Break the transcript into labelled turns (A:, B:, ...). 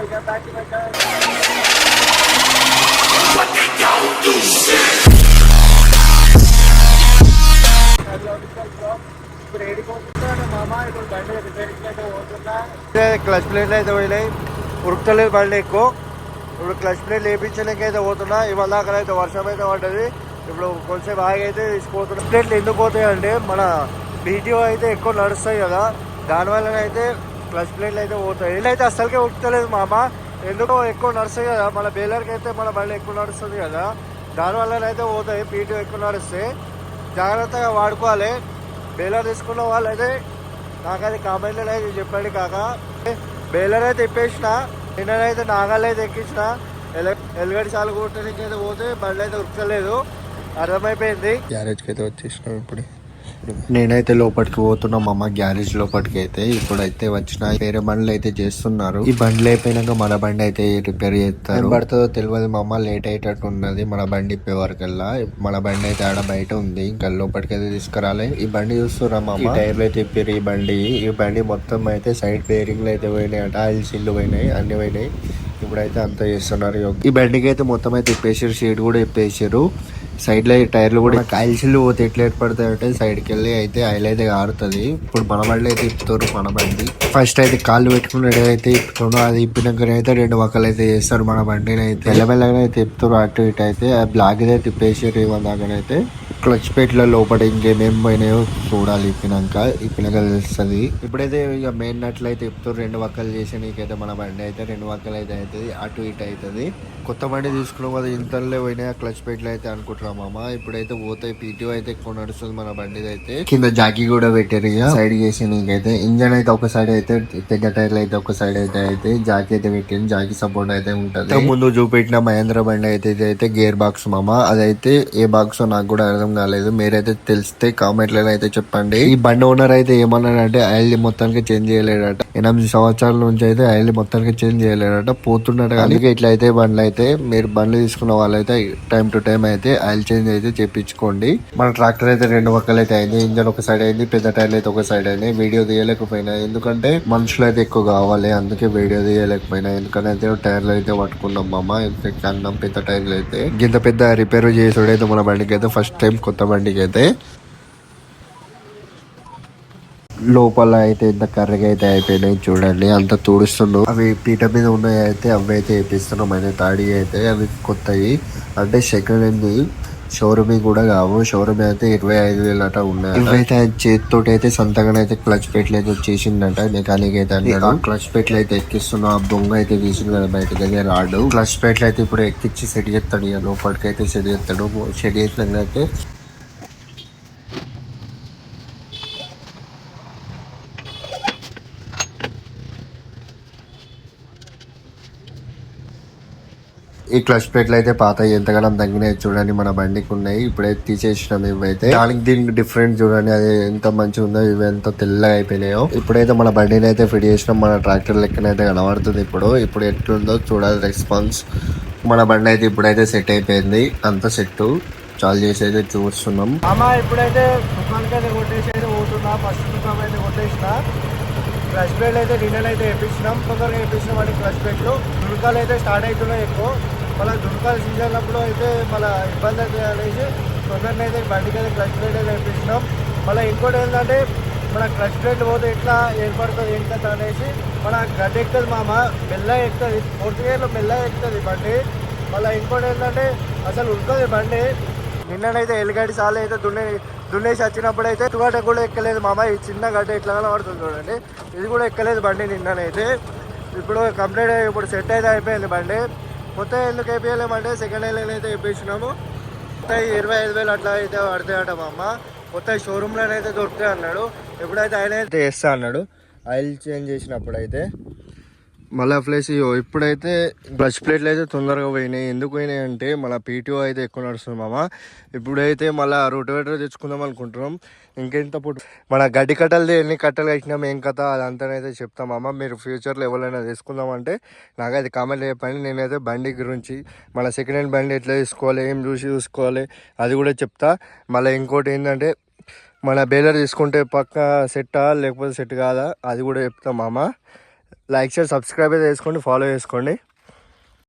A: Welcome back to my channel. ఇప్పుడు ఏడిపోతున్నాను మామ. ఇప్పుడు బండి రిపేరింగ్ అయితే పోతున్నా. క్లచ్ ప్లేట్లు అయితే పోయినాయి, ఉరుకుతలేదు బండి ఎక్కువ. ఇప్పుడు క్లచ్ ప్లేట్ వేయించడానికి అయితే పోతున్నా. ఇవాళ అక్కడ అయితే వర్షం అయితే పడ్డది. ఇప్పుడు కొంచెం బాగా అయితే తీసిపోతున్నా. ప్లేట్లు ఎందుకు పోతాయి అంటే మన బీటీఓ అయితే ఎక్కువ నడుస్తాయి కదా, దానివల్ల అయితే క్లచ్ ప్లేట్లు అయితే పోతాయి. ఇల్లు అయితే అస్సలకే ఉరుకుతలేదు మామ. ఎందుకో ఎక్కువ నడుస్తాయి కదా, మన బేలర్కి అయితే మన బండి ఎక్కువ నడుస్తుంది కదా, దానివల్ల అయితే పోతాయి. పీటీఓ ఎక్కువ నడుస్తే జాగ్రత్తగా వాడుకోవాలి. బేలర్ తీసుకున్న వాళ్ళు అయితే నాకైతే కామెంట్లో అయితే చెప్పండి కాక. బేలర్ అయితే ఇప్పేసిన, నిన్నైతే నాగాలు అయితే ఎక్కించిన. ఎలుగడి చాలు కొట్టడానికి అయితే పోతే బండి అయితే ఉరకలేదు, అర్థమైపోయింది. గ్యారేజ్కి అయితే వచ్చేసినాం. ఇప్పుడు నేనైతే లోపలికి పోతున్నా మా అమ్మ గ్యారేజ్ లోపలికి అయితే. ఇప్పుడైతే వచ్చిన వేరే బండ్లు అయితే చేస్తున్నారు. ఈ బండ్లు అయిపోయినాక మన బండి అయితే రిపేర్ చేస్తారు. పడుతుందో తెలియదు మా అమ్మ, లేట్ అయ్యేటట్టు ఉన్నది మన బండి ఇప్పే వరకల్లా. మన బండి అయితే ఆడ బయట ఉంది, ఇంకా లోపలికి అయితే తీసుకురాలి. ఈ బండి చూస్తున్నా మా అమ్మ, టైర్లు అయితే ఇప్పారు. ఈ బండి మొత్తం అయితే సైడ్ బేరింగ్లు అయితే పోయినాయి అట, ఆయిల్ సీల్లు పోయినాయి, అన్ని పోయినాయి. ఇప్పుడైతే అంతా చేస్తున్నారు. ఈ బండికి అయితే మొత్తం అయితే ఇప్పేసారు, సీట్ కూడా ఇప్పేసారు. సైడ్ లో టైర్లు కూడా కాయల్సిల్లు పోతే ఎట్లా ఏర్పడతాయి అంటే సైడ్కి వెళ్ళి అయితే ఆయిల్ అయితే ఆరుతుంది. ఇప్పుడు మన బండి అయితే ఇప్పుతారు. మన బండి ఫస్ట్ అయితే కాళ్ళు పెట్టుకుని అయితే ఇప్పుతారు. అది ఇప్పినాక అయితే 2 వక్కలు అయితే చేస్తారు. మన బండిని అయితే మెల్లమెల్లగా అయితే ఇప్పుతారు. అటు ఇటు అయితే బ్లాక్ అయితే తిప్పేసారు. ఏమన్నాకనైతే క్లచ్ పెట్ల లోపల ఇంకేమేమి పోయినాయో చూడాలి. ఇప్పినాక తెలుస్తుంది. ఇప్పుడైతే ఇక మెయిన్ నట్లు అయితే ఇప్పుతారు. 2 వక్కలు చేసి నీకైతే మన బండి అయితే 2 వక్కలు అయితే అవుతుంది, అటు ఇటు అవుతుంది. కొత్త బండి తీసుకున్నాం కదా, ఇంతలో పోయినాయి క్లచ్ పెట్లు అయితే అనుకుంటున్నాం మామ. ఇప్పుడైతే పోతాయి. పీటీఓ అయితే ఎక్కువ నడుస్తుంది మన బండి అయితే. కింద జాకీ కూడా పెట్టారు ఇక సైడ్ చేసి నీకైతే. ఇంజన్ అయితే ఒక సైడ్ అయితే, పెద్ద టైర్లు అయితే ఒక సైడ్ అయితే జాకీ అయితే పెట్టింది. జాకీ సపోర్ట్ అయితే ఉంటుంది. ముందు చూపెట్టిన మహేంద్ర బండి అయితే గేర్ బాక్స్ మామ. అదైతే ఏ బాక్స్ నాకు కూడా అర్థం కాలేదు. మీరైతే తెలిస్తే కామెంట్లలో అయితే చెప్పండి. ఈ బండి ఓనర్ అయితే ఏమన్నాడంటే ఆయిల్ మొత్తానికి చేంజ్ చేయలేడట. 8 సంవత్సరాల నుంచి అయితే ఆయిల్ మొత్తానికి చేంజ్ చేయలేడట, పోతున్నాడు. అందుకే ఇట్లా అయితే బండ్లు అయితే మీరు బండ్లు తీసుకున్న వాళ్ళైతే టైం టు టైం అయితే ఆయిల్ చేంజ్ అయితే చేపించుకోండి. మన ట్రాక్టర్ అయితే 2 వక్కలు అయితే అయింది. ఇంజన్ ఒక సైడ్ అయింది, పెద్ద టైర్లు అయితే ఒక సైడ్ అయినాయి. వీడియో తీయలేకపోయినా ఎందుకంటే మనుషులు అయితే ఎక్కువ కావాలి, అందుకే వీడియో తీయలేకపోయినా. ఎందుకంటే టైర్లు అయితే పట్టుకున్నాం మామ. అన్నం పెద్ద టైర్లు అయితే ఇంత పెద్ద రిపేర్ చేసుడైతే మన బండికి అయితే ఫస్ట్ టైం, కొత్త బండికి అయితే. లోపల అయితే ఇంత కర్రగా అయితే అయిపోయినాయి చూడండి, అంత తుడుస్తున్నాం. అవి పీట మీద ఉన్నాయి అయితే అవి అయితే వేపిస్తున్నాం. అయితే తాడి అయితే అవి కొత్తవి అంటే సెకండ్ హ్యాండ్, షోరూమ్ కూడా కావు. షోరూమ్ అయితే 25,000 అట ఉన్నాయి. ఇవైతే చేతితో అయితే సొంతంగానైతే క్లచ్ పెట్లు అయితే వచ్చేసిందట. మెకానిక్ అయితే అన్నాడు. క్లచ్ పెట్లు అయితే ఎక్కిస్తున్నా. ఆ బొంగ అయితే తీసింది కదా బయటకి అయితే రాడు. క్లచ్ పెట్లు అయితే ఇప్పుడు ఎక్కించి సెట్ చేస్తాడు. ఇక లోపలికి అయితే సెట్ చేస్తాడు. సెట్ చేసినాకైతే ఈ క్లచ్ ప్లేట్లు అయితే పాత ఎంతగానో తగ్గినాయి చూడండి, మన బండికి ఉన్నాయి. ఇప్పుడైతే తీసేసినాం. ఇవైతే దానికి దీనికి డిఫరెంట్ చూడండి, అది ఎంత మంచిగా ఉందో. ఇవి ఎంత తెల్లగా అయిపోయినాయో. ఇప్పుడైతే మన బండిని అయితే ఫిట్ చేసినాం. మన ట్రాక్టర్ లెక్కనైతే కనబడుతుంది. ఇప్పుడు ఎట్లుందో చూడాలి రెస్పాన్స్. మన బండి అయితే ఇప్పుడైతే సెట్ అయిపోయింది. అంత సెట్ చాలా చేసి అయితే చూస్తున్నాం. ఇప్పుడైతే దుకాణానికి అయితే కొట్టేసి అయితే పోతున్నా. ఫస్ట్ దుకాణం అయితే కొట్టేసిన. క్లచ్ ప్లేట్లు అయితే డిన్నర్ అయితే వేయించినాం. తొందరగా వేయించినాం అంటే క్లచ్ ప్లేట్లు. దుర్గాలు అయితే స్టార్ట్ అవుతున్నాయి ఎక్కువ. మళ్ళీ దుర్గాలు సీజన్ అప్పుడు అయితే మళ్ళీ ఇబ్బంది అవుతుంది అనేసి తొందరగా అయితే బండికి అయితే క్లచ్ ప్లేట్ అయితే వేయించినాం. మళ్ళీ ఇంకోటి ఏంటంటే మన క్లచ్ ప్లేట్లు పోతే ఎట్లా ఏర్పడుతుంది ఏం కదా అనేసి మన గడ్డ ఎక్కుతుంది మామ, మెల్లగా ఎక్కుతుంది. 4th గేర్లో మెల్లగా ఎక్కుతుంది బండి. మళ్ళీ ఇంకోటి ఏంటంటే అసలు ఉరుకుతుంది బండి. నిన్ననైతే ఎలుగడ్డి సార్లు అయితే దున్నేసి వచ్చినప్పుడు అయితే తుగట కూడా ఎక్కలేదు మామ. ఈ చిన్న గడ్డ ఇట్లా పడుతుంది చూడండి, ఇది కూడా ఎక్కలేదు బండి నిన్ననైతే. ఇప్పుడు కంప్లీట్ ఇప్పుడు సెట్ అయితే అయిపోయింది బండి. మొత్తం ఎందుకు వేయలేమంటే సెకండ్ హ్యాండ్ అయితే వేయించినాము. మొత్తం 25,000 అట్లా అయితే పడతాయట మా అమ్మ. మొత్తం షోరూమ్లోనైతే దొరుకుతాయి అన్నాడు. ఎప్పుడైతే ఆయన అయితే వేస్తా అన్నాడు ఆయిల్ చేంజ్ చేసినప్పుడు అయితే. మళ్ళీ ప్లేస్ ఇప్పుడైతే క్లచ్ ప్లేట్లు అయితే తొందరగా పోయినాయి. ఎందుకు పోయినాయి అంటే మన పీటీఓ అయితే ఎక్కువ నడుస్తుంది మామ. ఇప్పుడైతే మళ్ళీ రోటివేటర్ తెచ్చుకుందాం అనుకుంటున్నాం. ఇంకెంత మన గడ్డి కట్టలది ఎన్ని కట్టలు కట్టినాం ఏం కథ అదంతానైతే చెప్తాం మామ. మీరు ఫ్యూచర్లో ఎవరైనా తీసుకుందామంటే నాకైతే కామెంట్ చెప్పండి. నేనైతే బండి గురించి మన సెకండ్ హ్యాండ్ బండి ఎట్లా తీసుకోవాలి, ఏం చూసుకోవాలి అది కూడా చెప్తా. మళ్ళీ ఇంకోటి ఏంటంటే మన బేలర్ తీసుకుంటే పక్క సెట్టా లేకపోతే సెట్ కాదా అది కూడా చెప్తాం మామ. లైక్ షేర్ సబ్స్క్రైబ్ అయితే చేసుకోండి, ఫాలో చేసుకోండి.